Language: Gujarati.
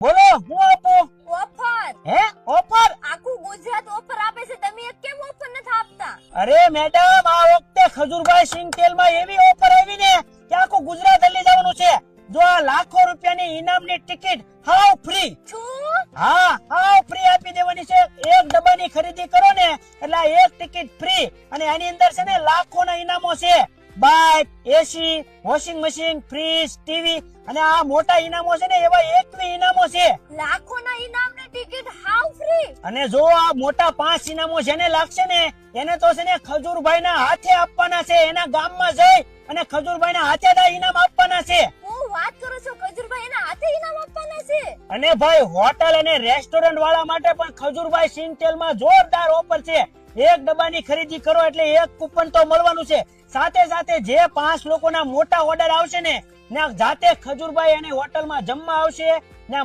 બોલો હું આપું? ઓફર હે ઓફર? આખું ગુજરાત ઓફર આપે છે, તમે એક કેમ ઓફર નથી આપતા? અરે મેડમ, આ વખતે ખજૂરભાઈ સિંગ તેલમાં એવી ઓફર આવી ને કે આખું ગુજરાત લઈ જવાનું છે. જો આ લાખો રૂપિયાની ઇનામની ટિકિટ હાવ ફ્રી. શું? હા, હાવ ફ્રી આપી દેવાની છે. એક ડબ્બાની ખરીદી કરો ને એટલે આ એક ટિકિટ ફ્રી, અને આની અંદર છે ને લાખોના ઇનામો છે. બાઇક, એસી, વોશિંગ મશીન, ફ્રીજ, ટીવી અને આ મોટા ઇનામો છે ને એવા 21 ઇનામો છે. લાખોના ઇનામની ટિકિટ હાવ ફ્રી. અને જો આ મોટા 5 ઇનામો જેને લાગશે ને એને તો છે ને ખજૂરભાઈના હાથે આપવાના છે. એના ગામમાં જઈ અને ખજૂરભાઈના હાથે જ આ ઇનામ આપવાના છે. હું વાત કરું છું, ખજૂરભાઈ એના હાથે ઇનામ આપવાના છે. અને ભાઈ, હોટલ અને રેસ્ટોરન્ટ વાળા માટે પણ ખજૂરભાઈ સિંગ તેલમાં જોરદાર ઓફર છે. એક ડબ્બાની ખરીદી કરો એટલે એક કૂપન તો મળવાનું છે. સાથે સાથે જે 5 લોકોના મોટા ઓર્ડર આવશે ને જાતે ખજૂરભાઈ એની હોટલમાં જમવા આવશે ને